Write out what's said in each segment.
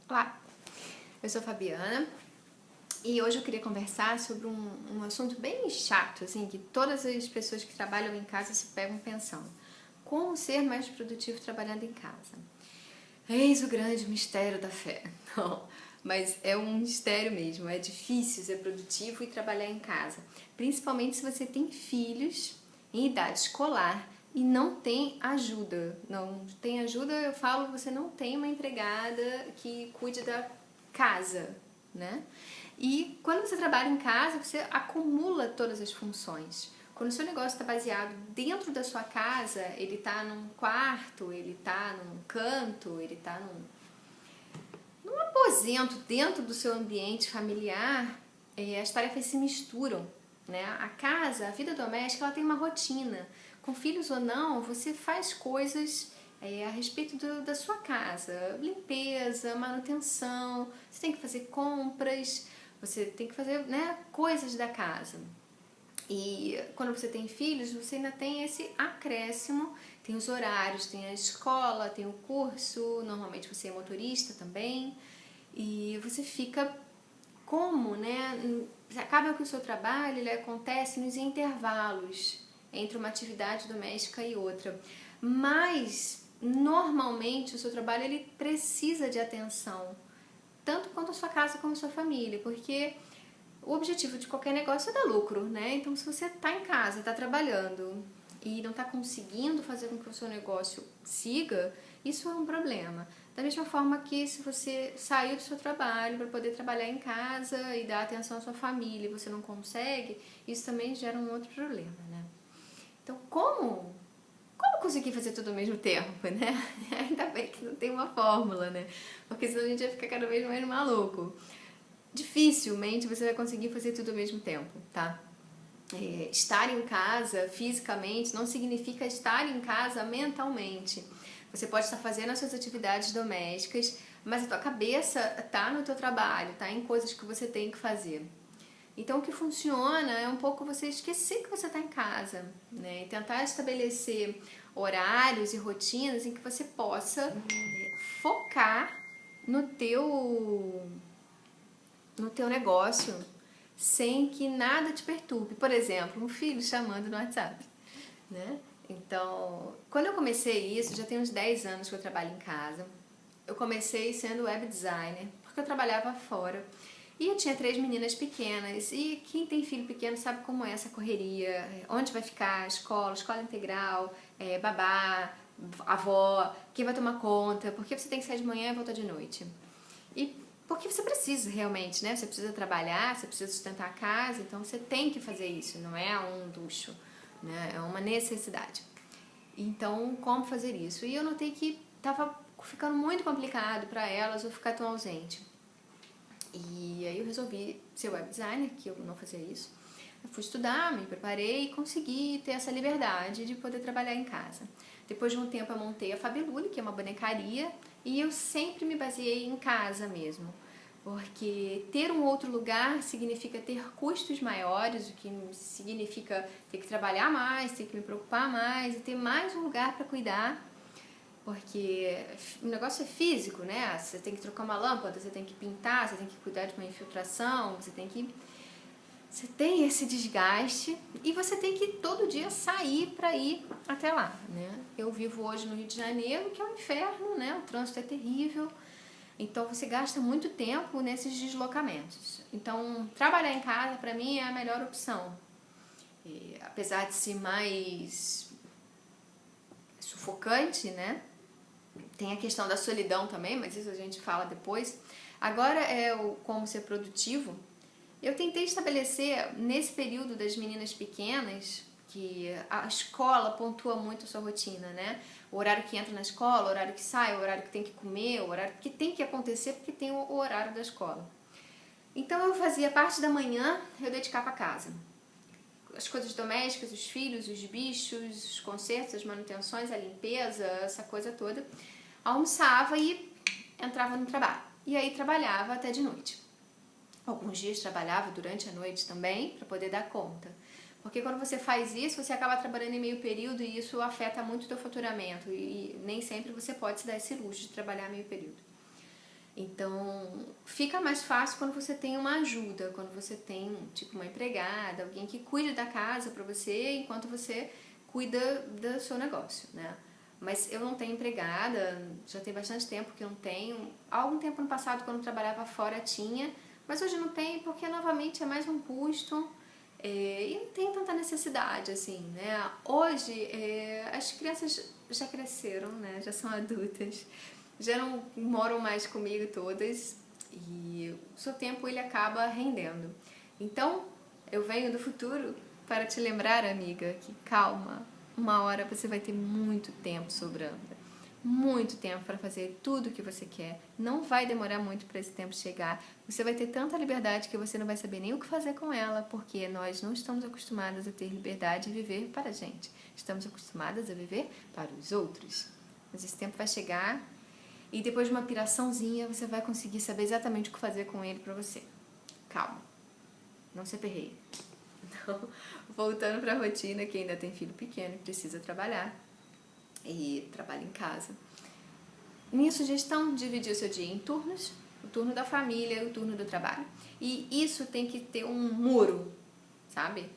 Olá, eu sou Fabiana e hoje eu queria conversar sobre um assunto bem chato, assim, que todas as pessoas que trabalham em casa se pegam pensando. Como ser mais produtivo trabalhando em casa? Eis o grande mistério da fé. Não, mas é um mistério mesmo, é difícil ser produtivo e trabalhar em casa. Principalmente se você tem filhos em idade escolar e não tem ajuda. Não tem ajuda, eu falo, você não tem uma empregada que cuide da casa, né? E quando você trabalha em casa, você acumula todas as funções. Quando o seu negócio está baseado dentro da sua casa, ele está num quarto, ele está num canto, ele está num aposento dentro do seu ambiente familiar, as tarefas se misturam, né? A casa, a vida doméstica, ela tem uma rotina. Com filhos ou não, você faz coisas a respeito da sua casa, limpeza, manutenção, você tem que fazer compras, você tem que fazer, né, coisas da casa. E quando você tem filhos, você ainda tem esse acréscimo, tem os horários, tem a escola, tem o curso, normalmente você é motorista também, e você fica como, né? Acaba que o seu trabalho ele acontece nos intervalos entre uma atividade doméstica e outra, mas normalmente o seu trabalho ele precisa de atenção, tanto quanto a sua casa como a sua família, porque o objetivo de qualquer negócio é dar lucro, né? Então, se você está em casa, está trabalhando e não está conseguindo fazer com que o seu negócio siga, isso é um problema. Da mesma forma que se você saiu do seu trabalho para poder trabalhar em casa e dar atenção à sua família e você não consegue, isso também gera um outro problema, né? Então, como conseguir fazer tudo ao mesmo tempo, né? Ainda bem que não tem uma fórmula, né? Porque senão a gente vai ficar cada vez mais maluco. Dificilmente você vai conseguir fazer tudo ao mesmo tempo, tá? Estar em casa fisicamente não significa estar em casa mentalmente. Você pode estar fazendo as suas atividades domésticas, mas a tua cabeça tá no teu trabalho, tá em coisas que você tem que fazer. Então o que funciona é um pouco você esquecer que você está em casa, né? E tentar estabelecer horários e rotinas em que você possa focar no teu negócio sem que nada te perturbe. Por exemplo, um filho chamando no WhatsApp, né? Então, quando eu comecei isso, já tem uns 10 anos que eu trabalho em casa. Eu comecei sendo web designer, porque eu trabalhava fora. E eu tinha 3 meninas pequenas, e quem tem filho pequeno sabe como é essa correria, onde vai ficar, escola integral, babá, avó, quem vai tomar conta, porque você tem que sair de manhã e voltar de noite. E porque você precisa realmente, né? Você precisa trabalhar, você precisa sustentar a casa, então você tem que fazer isso, não é um luxo, né? É uma necessidade. Então, como fazer isso? E eu notei que estava ficando muito complicado para elas eu ficar tão ausente. E aí eu resolvi ser web designer, que eu não fazia isso. Eu fui estudar, me preparei e consegui ter essa liberdade de poder trabalhar em casa. Depois de um tempo eu montei a Fabelule, que é uma bonecaria, e eu sempre me baseei em casa mesmo. Porque ter um outro lugar significa ter custos maiores, o que significa ter que trabalhar mais, ter que me preocupar mais e ter mais um lugar para cuidar. Porque o negócio é físico, né? Você tem que trocar uma lâmpada, você tem que pintar, você tem que cuidar de uma infiltração, você tem esse desgaste e você tem que todo dia sair para ir até lá, né? Eu vivo hoje no Rio de Janeiro, que é um inferno, né? O trânsito é terrível, então você gasta muito tempo nesses deslocamentos. Então, trabalhar em casa para mim é a melhor opção. E, apesar de ser mais sufocante, né? Tem a questão da solidão também, mas isso a gente fala depois. Agora é o como ser produtivo. Eu tentei estabelecer nesse período das meninas pequenas, que a escola pontua muito a sua rotina, né? O horário que entra na escola, o horário que sai, o horário que tem que comer, o horário que tem que acontecer porque tem o horário da escola. Então eu fazia parte da manhã, eu dedicava a casa. As coisas domésticas, os filhos, os bichos, os consertos, as manutenções, a limpeza, essa coisa toda. Almoçava e entrava no trabalho. E aí trabalhava até de noite. Alguns dias trabalhava durante a noite também, para poder dar conta. Porque quando você faz isso, você acaba trabalhando em meio período e isso afeta muito o teu faturamento. E nem sempre você pode se dar esse luxo de trabalhar meio período. Então, fica mais fácil quando você tem uma ajuda, quando você tem, tipo, uma empregada, alguém que cuide da casa pra você enquanto você cuida do seu negócio, né? Mas eu não tenho empregada, já tem bastante tempo que eu não tenho. Há algum tempo no passado, quando eu trabalhava fora, tinha, mas hoje não tem porque, novamente, é mais um custo e não tem tanta necessidade, assim, né? Hoje, as crianças já cresceram, né? Já são adultas, já não moram mais comigo todas e o seu tempo ele acaba rendendo. Então, eu venho do futuro para te lembrar, amiga, que calma, uma hora você vai ter muito tempo sobrando. Muito tempo para fazer tudo o que você quer. Não vai demorar muito para esse tempo chegar. Você vai ter tanta liberdade que você não vai saber nem o que fazer com ela, porque nós não estamos acostumadas a ter liberdade e viver para a gente. Estamos acostumadas a viver para os outros. Mas esse tempo vai chegar e depois de uma piraçãozinha você vai conseguir saber exatamente o que fazer com ele para você. Calma. Não se aperreie. Então, voltando para a rotina, que ainda tem filho pequeno e precisa trabalhar e trabalha em casa. Minha sugestão, dividir o seu dia em turnos, o turno da família e o turno do trabalho. E isso tem que ter um muro, sabe?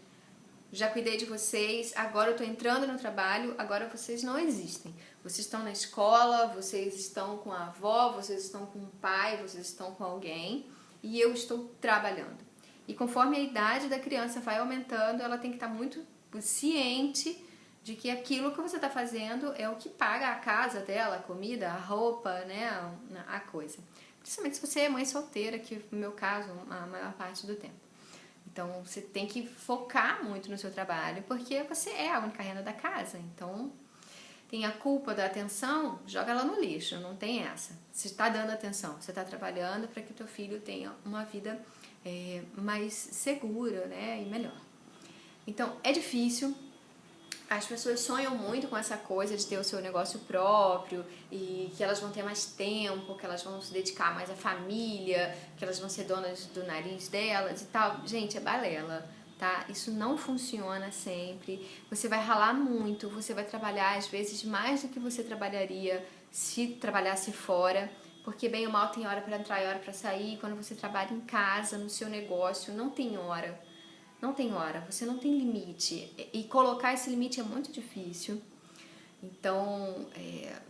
Já cuidei de vocês, agora eu tô entrando no trabalho, agora vocês não existem. Vocês estão na escola, vocês estão com a avó, vocês estão com o pai, vocês estão com alguém e eu estou trabalhando. E conforme a idade da criança vai aumentando, ela tem que estar muito ciente de que aquilo que você está fazendo é o que paga a casa dela, a comida, a roupa, né, a coisa. Principalmente se você é mãe solteira, que no meu caso, a maior parte do tempo. Então, você tem que focar muito no seu trabalho, porque você é a única renda da casa. Então, tem a culpa da atenção, joga ela no lixo, não tem essa. Você está dando atenção, você está trabalhando para que o teu filho tenha uma vida mais segura, né, e melhor. Então, é difícil. As pessoas sonham muito com essa coisa de ter o seu negócio próprio e que elas vão ter mais tempo, que elas vão se dedicar mais à família, que elas vão ser donas do nariz delas e tal. Gente, é balela, tá? Isso não funciona sempre. Você vai ralar muito, você vai trabalhar às vezes mais do que você trabalharia se trabalhasse fora, porque bem ou mal tem hora para entrar e hora para sair. Quando você trabalha em casa, no seu negócio, não tem hora. Não tem hora, você não tem limite. E colocar esse limite é muito difícil. Então,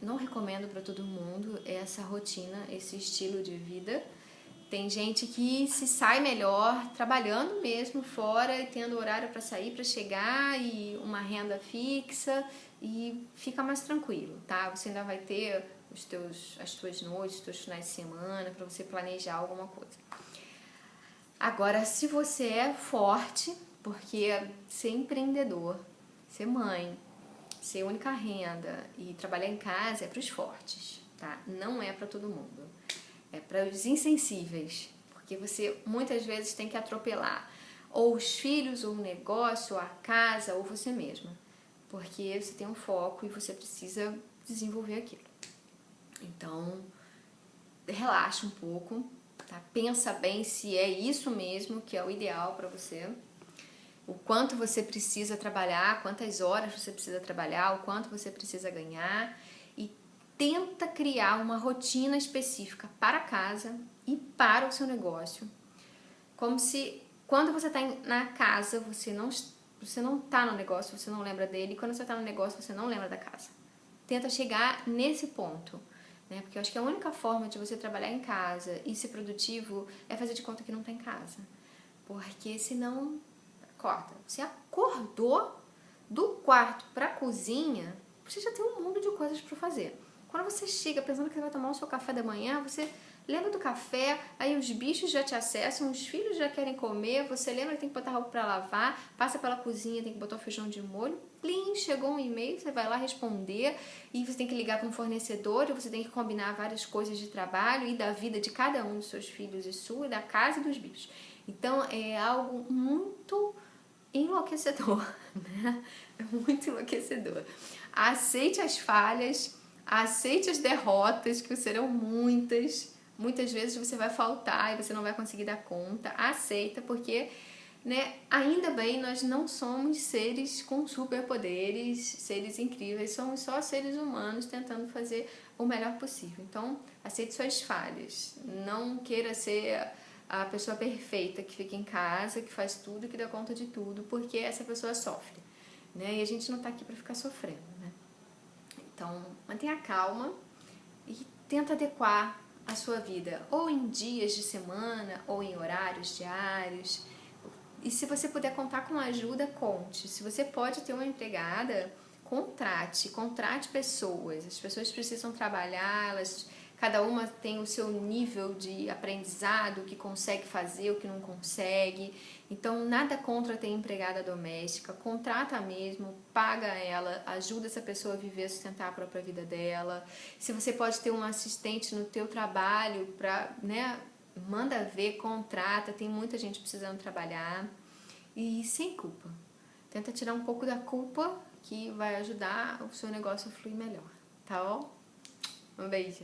não recomendo para todo mundo essa rotina, esse estilo de vida. Tem gente que se sai melhor trabalhando mesmo fora e tendo horário para sair, para chegar e uma renda fixa e fica mais tranquilo, tá? Você ainda vai ter as tuas noites, os teus finais de semana para você planejar alguma coisa. Agora, se você é forte, porque ser empreendedor, ser mãe, ser única renda e trabalhar em casa é para os fortes, tá? Não é para todo mundo. É para os insensíveis, porque você muitas vezes tem que atropelar ou os filhos, ou o negócio, ou a casa, ou você mesma, porque você tem um foco e você precisa desenvolver aquilo. Então, relaxa um pouco. Tá? Pensa bem se é isso mesmo que é o ideal para você, o quanto você precisa trabalhar, quantas horas você precisa trabalhar, o quanto você precisa ganhar e tenta criar uma rotina específica para casa e para o seu negócio, como se quando você está na casa você não está no negócio, você não lembra dele, e quando você está no negócio você não lembra da casa. Tenta chegar nesse ponto. Né? Porque eu acho que a única forma de você trabalhar em casa e ser produtivo é fazer de conta que não tá em casa. Porque senão, corta. Você acordou do quarto pra cozinha, você já tem um mundo de coisas pra fazer. Quando você chega pensando que vai tomar o seu café da manhã, você lembra do café, aí os bichos já te acessam, os filhos já querem comer, você lembra que tem que botar roupa pra lavar, passa pela cozinha, tem que botar o feijão de molho, plim, chegou um e-mail, você vai lá responder e você tem que ligar para um fornecedor, você tem que combinar várias coisas de trabalho e da vida de cada um dos seus filhos e sua, da casa e dos bichos. Então é algo muito enlouquecedor, né? É muito enlouquecedor. Aceite as falhas, aceite as derrotas, que serão muitas. Muitas vezes você vai faltar e você não vai conseguir dar conta. Aceita, porque né? Ainda bem, nós não somos seres com superpoderes, seres incríveis, somos só seres humanos tentando fazer o melhor possível. Então, aceite suas falhas, não queira ser a pessoa perfeita que fica em casa, que faz tudo, que dá conta de tudo, porque essa pessoa sofre, né? E a gente não tá aqui para ficar sofrendo, né? Então, mantenha calma e tenta adequar a sua vida, ou em dias de semana, ou em horários diários. E se você puder contar com ajuda, conte. Se você pode ter uma empregada, contrate pessoas. As pessoas precisam trabalhar, cada uma tem o seu nível de aprendizado, o que consegue fazer, o que não consegue. Então, nada contra ter empregada doméstica, contrata mesmo, paga ela, ajuda essa pessoa a viver, a sustentar a própria vida dela. Se você pode ter um assistente no teu trabalho, né, manda ver, contrata, tem muita gente precisando trabalhar. E sem culpa. Tenta tirar um pouco da culpa, que vai ajudar o seu negócio a fluir melhor, tá bom? Um beijo.